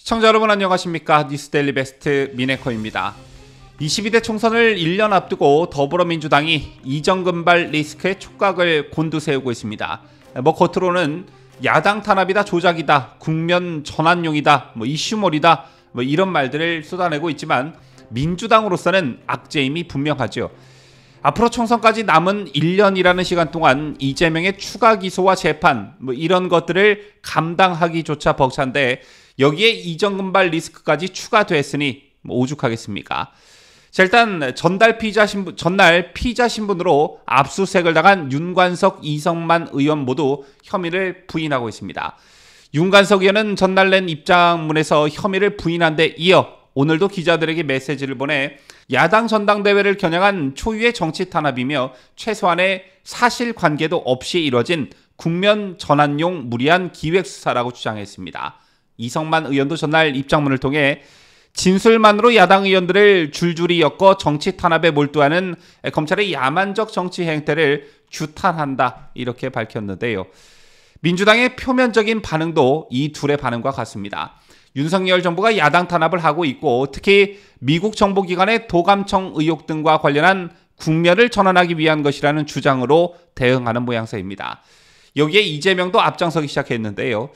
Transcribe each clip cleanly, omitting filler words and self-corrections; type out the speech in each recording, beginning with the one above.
시청자 여러분 안녕하십니까? 뉴스데일리 베스트 미네커입니다. 22대 총선을 1년 앞두고 더불어민주당이 이정근발 리스크의 촉각을 곤두세우고 있습니다. 겉으로는 야당 탄압이다, 조작이다, 국면 전환용이다, 이슈몰이다 이런 말들을 쏟아내고 있지만 민주당으로서는 악재임이 분명하죠. 앞으로 총선까지 남은 1년이라는 시간 동안 이재명의 추가 기소와 재판 이런 것들을 감당하기조차 벅찬데 여기에 이정근발 리스크까지 추가됐으니 오죽하겠습니까? 자, 일단 전날 피의자 신분으로 압수수색을 당한 윤관석, 이성만 의원 모두 혐의를 부인하고 있습니다. 윤관석 의원은 전날 낸 입장문에서 혐의를 부인한 데 이어 오늘도 기자들에게 메시지를 보내 야당 전당대회를 겨냥한 초유의 정치 탄압이며 최소한의 사실관계도 없이 이뤄진 국면 전환용 무리한 기획수사라고 주장했습니다. 이성만 의원도 전날 입장문을 통해 진술만으로 야당 의원들을 줄줄이 엮어 정치 탄압에 몰두하는 검찰의 야만적 정치 행태를 규탄한다 이렇게 밝혔는데요. 민주당의 표면적인 반응도 이 둘의 반응과 같습니다. 윤석열 정부가 야당 탄압을 하고 있고 특히 미국 정보기관의 도감청 의혹 등과 관련한 국면을 전환하기 위한 것이라는 주장으로 대응하는 모양새입니다. 여기에 이재명도 앞장서기 시작했는데요.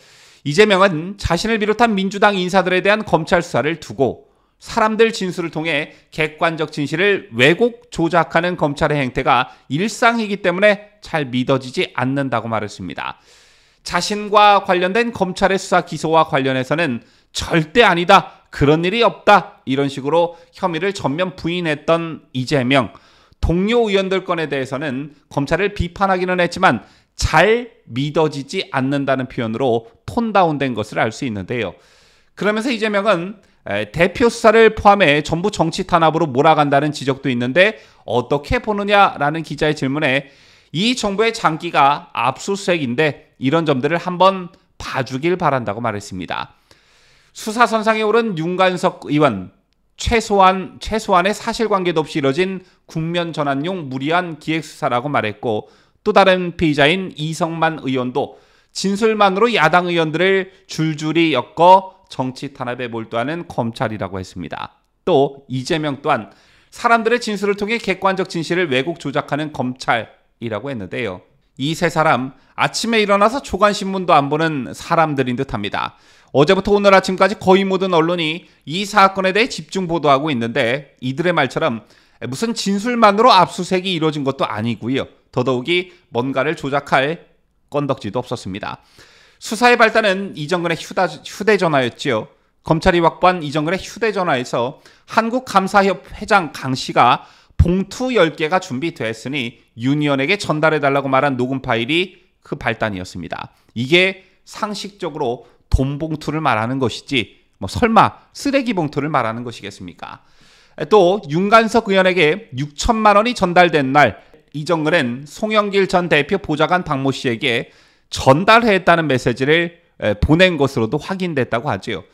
이재명은 자신을 비롯한 민주당 인사들에 대한 검찰 수사를 두고 사람들 진술을 통해 객관적 진실을 왜곡 조작하는 검찰의 행태가 일상이기 때문에 잘 믿어지지 않는다고 말했습니다. 자신과 관련된 검찰의 수사 기소와 관련해서는 절대 아니다, 그런 일이 없다 이런 식으로 혐의를 전면 부인했던 이재명, 동료 의원들 건에 대해서는 검찰을 비판하기는 했지만 잘 믿어지지 않는다는 표현으로 톤 다운된 것을 알 수 있는데요. 그러면서 이재명은 대표 수사를 포함해 전부 정치 탄압으로 몰아간다는 지적도 있는데 어떻게 보느냐라는 기자의 질문에 이 정부의 장기가 압수수색인데 이런 점들을 한번 봐주길 바란다고 말했습니다. 수사선상에 오른 윤관석 의원, 최소한의 사실관계도 없이 이뤄진 국면 전환용 무리한 기획수사라고 말했고 또 다른 피의자인 이성만 의원도 진술만으로 야당 의원들을 줄줄이 엮어 정치 탄압에 몰두하는 검찰이라고 했습니다. 또 이재명 또한 사람들의 진술을 통해 객관적 진실을 왜곡 조작하는 검찰이라고 했는데요. 이 세 사람 아침에 일어나서 조간신문도 안 보는 사람들인 듯합니다. 어제부터 오늘 아침까지 거의 모든 언론이 이 사건에 대해 집중 보도하고 있는데 이들의 말처럼 무슨 진술만으로 압수수색이 이루어진 것도 아니고요. 더더욱이 뭔가를 조작할 건덕지도 없었습니다. 수사의 발단은 이정근의 휴대전화였지요. 검찰이 확보한 이정근의 휴대전화에서 한국감사협 회장 강 씨가 봉투 10개가 준비됐으니 윤 의원에게 전달해달라고 말한 녹음 파일이 그 발단이었습니다. 이게 상식적으로 돈 봉투를 말하는 것이지 설마 쓰레기 봉투를 말하는 것이겠습니까? 또 윤관석 의원에게 6천만 원이 전달된 날 이정근은 송영길 전 대표 보좌관 박모 씨에게 전달했다는 메시지를 보낸 것으로도 확인됐다고 하죠.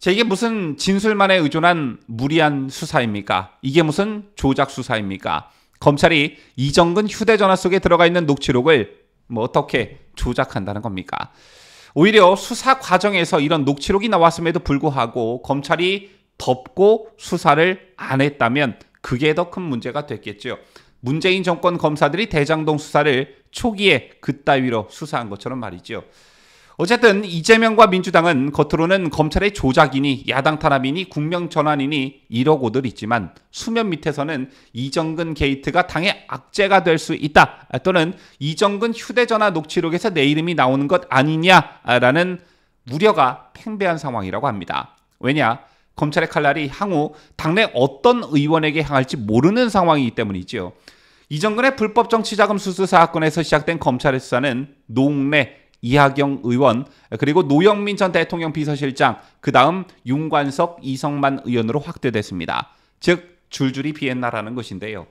이게 무슨 진술만에 의존한 무리한 수사입니까? 이게 무슨 조작 수사입니까? 검찰이 이정근 휴대전화 속에 들어가 있는 녹취록을 어떻게 조작한다는 겁니까? 오히려 수사 과정에서 이런 녹취록이 나왔음에도 불구하고 검찰이 덮고 수사를 안 했다면 그게 더 큰 문제가 됐겠죠. 문재인 정권 검사들이 대장동 수사를 초기에 그따위로 수사한 것처럼 말이죠. 어쨌든 이재명과 민주당은 겉으로는 검찰의 조작이니 야당 탄압이니 국면 전환이니 이러고들 있지만 수면 밑에서는 이정근 게이트가 당의 악재가 될 수 있다 또는 이정근 휴대전화 녹취록에서 내 이름이 나오는 것 아니냐라는 우려가 팽배한 상황이라고 합니다. 왜냐? 검찰의 칼날이 향후 당내 어떤 의원에게 향할지 모르는 상황이기 때문이죠. 이정근의 불법 정치자금 수수 사건에서 시작된 검찰의 수사는 노웅래, 이하경 의원, 그리고 노영민 전 대통령 비서실장, 그 다음 윤관석, 이성만 의원으로 확대됐습니다. 즉 줄줄이 비엔나라는 것인데요.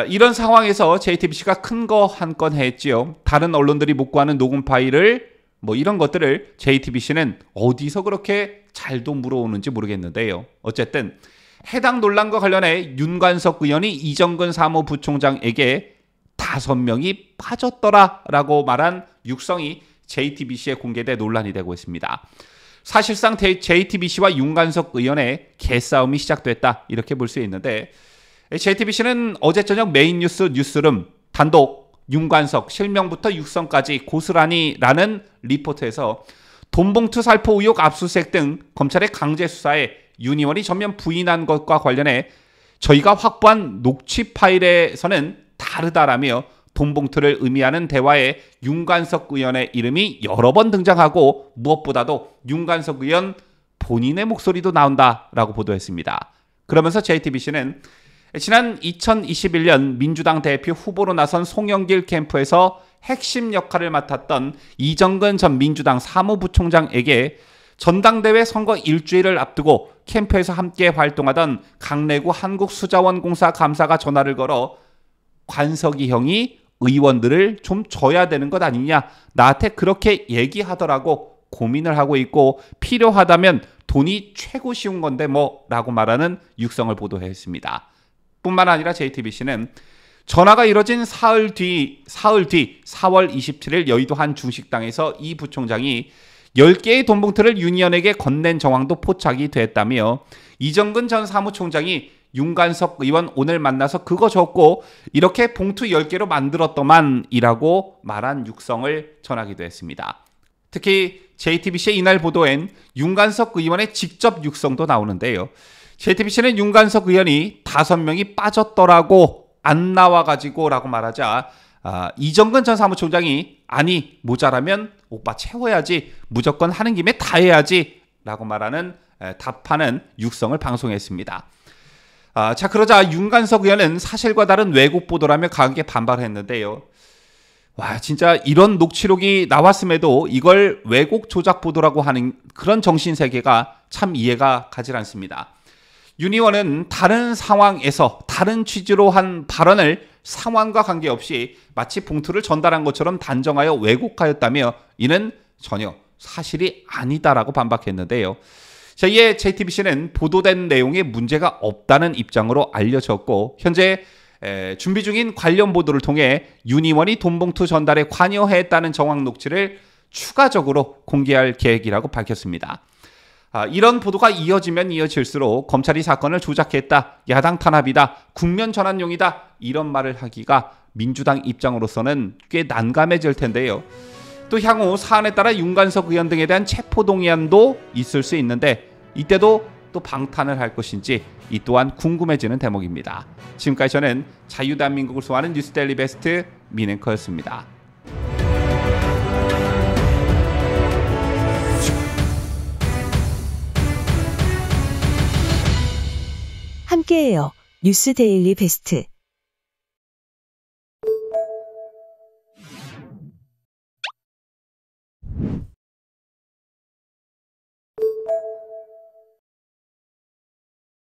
이런 상황에서 JTBC가 큰 거 한 건 했지요. 다른 언론들이 못 구하는 녹음 파일을 이런 것들을 JTBC는 어디서 그렇게 잘도 물어오는지 모르겠는데요. 어쨌든 해당 논란과 관련해 윤관석 의원이 이정근 사무부총장에게 5명이 빠졌더라라고 말한 육성이 JTBC에 공개돼 논란이 되고 있습니다. 사실상 JTBC와 윤관석 의원의 개싸움이 시작됐다 이렇게 볼 수 있는데, JTBC는 어제 저녁 메인 뉴스룸 단독 윤관석 실명부터 육성까지 고스란히라는 리포트에서 돈봉투 살포 의혹 압수수색 등 검찰의 강제 수사에 윤 의원이 전면 부인한 것과 관련해 저희가 확보한 녹취 파일에서는 다르다라며 돈봉투를 의미하는 대화에 윤관석 의원의 이름이 여러 번 등장하고 무엇보다도 윤관석 의원 본인의 목소리도 나온다라고 보도했습니다. 그러면서 JTBC는 지난 2021년 민주당 대표 후보로 나선 송영길 캠프에서 핵심 역할을 맡았던 이정근 전 민주당 사무부총장에게 전당대회 선거 일주일을 앞두고 캠프에서 함께 활동하던 강래구 한국수자원공사 감사가 전화를 걸어 관석이 형이 의원들을 좀 줘야 되는 것 아니냐, 나한테 그렇게 얘기하더라고, 고민을 하고 있고 필요하다면 돈이 최고 쉬운 건데 뭐 라고 말하는 육성을 보도했습니다. 뿐만 아니라 JTBC는 전화가 이뤄진 사흘 뒤 4월 27일 여의도 한 중식당에서 이 부총장이 10개의 돈봉투를 윤 의원에게 건넨 정황도 포착이 됐다며 이정근 전 사무총장이 윤관석 의원 오늘 만나서 그거 줬고 이렇게 봉투 10개로 만들었더만 이라고 말한 육성을 전하기도 했습니다. 특히 JTBC의 이날 보도엔 윤관석 의원의 직접 육성도 나오는데요. JTBC는 윤관석 의원이 5명이 빠졌더라고 안 나와가지고 라고 말하자 이정근 전 사무총장이 아니 모자라면 오빠 채워야지, 무조건 하는 김에 다 해야지 라고 말하는 답하는 육성을 방송했습니다. 자, 그러자 윤관석 의원은 사실과 다른 왜곡 보도라며 강하게 반발했는데요. 와, 진짜 이런 녹취록이 나왔음에도 이걸 왜곡 조작 보도라고 하는 그런 정신세계가 참 이해가 가질 않습니다. 윤 의원은 다른 상황에서 다른 취지로 한 발언을 상황과 관계없이 마치 봉투를 전달한 것처럼 단정하여 왜곡하였다며 이는 전혀 사실이 아니다라고 반박했는데요. 자, 이에 JTBC는 보도된 내용에 문제가 없다는 입장으로 알려졌고 현재 준비 중인 관련 보도를 통해 윤 의원이 돈봉투 전달에 관여했다는 정황 녹취를 추가적으로 공개할 계획이라고 밝혔습니다. 이런 보도가 이어지면 이어질수록 검찰이 사건을 조작했다, 야당 탄압이다, 국면 전환용이다 이런 말을 하기가 민주당 입장으로서는 꽤 난감해질 텐데요. 또 향후 사안에 따라 윤관석 의원 등에 대한 체포동의안도 있을 수 있는데 이때도 또 방탄을 할 것인지 이 또한 궁금해지는 대목입니다. 지금까지 저는 자유대한민국을 소화하는 뉴스데일리 베스트 민앵커였습니다. 함께해요. 뉴스데일리 베스트.